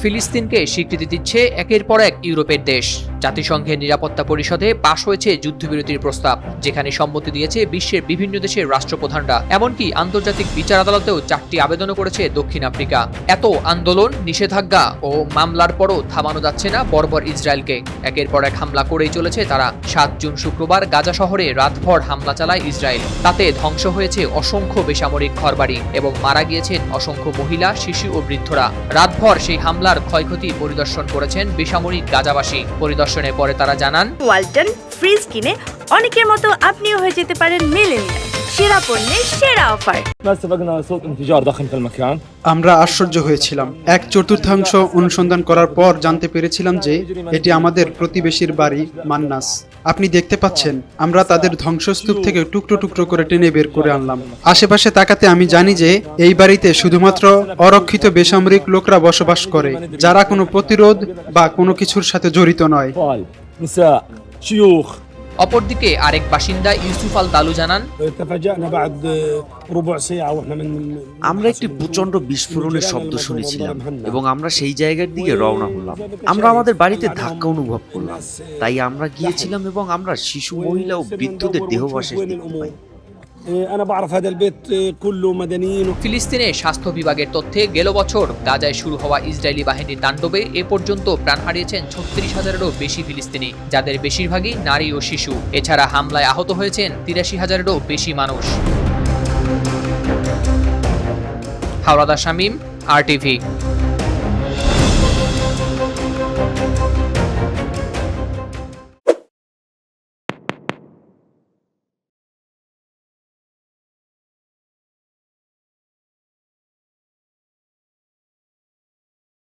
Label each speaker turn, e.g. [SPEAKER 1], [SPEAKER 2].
[SPEAKER 1] ফিলিস্তিনকে স্বীকৃতি দিচ্ছে একের পর এক ইউরোপের দেশ। জাতিসংঘের নিরাপত্তা পরিষদে পাশ হয়েছে যুদ্ধবিরতির প্রস্তাব, যেখানে সম্মতি দিয়েছে বিশ্বের বিভিন্ন দেশের রাষ্ট্রপ্রধানরা। এমনকি আন্তর্জাতিক বিচার আদালতেও 4টি আবেদনও করেছে দক্ষিণ আফ্রিকা। এত আন্দোলন, নিষেধাজ্ঞা ও মামলার পরও থামানো যাচ্ছে না বর্বর ইসরায়েলকে। একের পর এক হামলা করেই চলেছে তারা। 7 জুন শুক্রবার গাজা শহরে রাতভর হামলা চালায় ইসরায়েল। তাতে ধ্বংস হয়েছে অসংখ্য বেসামরিক ঘরবাড়ি এবং মারা গিয়েছেন অসংখ্য মহিলা, শিশু ও বৃদ্ধরা। রাতভর সেই হামলার ক্ষয়ক্ষতি পরিদর্শন করেছেন বেসামরিক গাজাবাসী। পরিদর্শনের পরে তারা জানান,
[SPEAKER 2] ওয়ালটন ফ্রিজ কিনে অনেকের মতো আপনিও হয়ে যেতে পারেন মিলেনিয়াল। সেরা পণ্যের সেরা অফার।
[SPEAKER 3] আমরা আশ্চর্য হয়েছিলাম। 1/4 অনুসন্ধান করার পর জানতে পেরেছিলাম যে এটি আমাদের প্রতিবেশীর বাড়ি মান্নাস। আপনি দেখতে পাচ্ছেন, আমরা তাদের ধ্বংসস্তূপ থেকে টুকরো টুকরো করে টেনে বের করে আনলাম। আশেপাশে তাকাতে আমি জানি যে এই বাড়িতে শুধুমাত্র অরক্ষিত বেসামরিক লোকরা বসবাস করে, যারা কোনো প্রতিরোধ বা কোনো কিছুর সাথে জড়িত নয়।
[SPEAKER 1] অপরদিকে আরেক বাসিন্দা ইউসুফ আল দালু জানান,
[SPEAKER 4] আমরা একটি প্রচন্ড বিস্ফোরণের শব্দ শুনেছিলাম এবং আমরা সেই জায়গার দিকে রওনা হলাম। আমরা আমাদের বাড়িতে ধাক্কা অনুভব করলাম, তাই আমরা গিয়েছিলাম এবং আমরা শিশু, মহিলা ও বৃদ্ধদের দেহাবশেষ দেখতে পাই।
[SPEAKER 1] ফিলিস্তিনের স্বাস্থ্য বিভাগের তথ্যে গেল বছর গাজায় শুরু হওয়া ইসরায়েলি বাহিনীর তাণ্ডবে এ পর্যন্ত প্রাণ হারিয়েছেন 36,000-এরও বেশি ফিলিস্তিনি, যাদের বেশিরভাগই নারী ও শিশু। এছাড়া হামলায় আহত হয়েছেন 83,000-এরও বেশি মানুষ। হাওলাদার শামীম, RTV।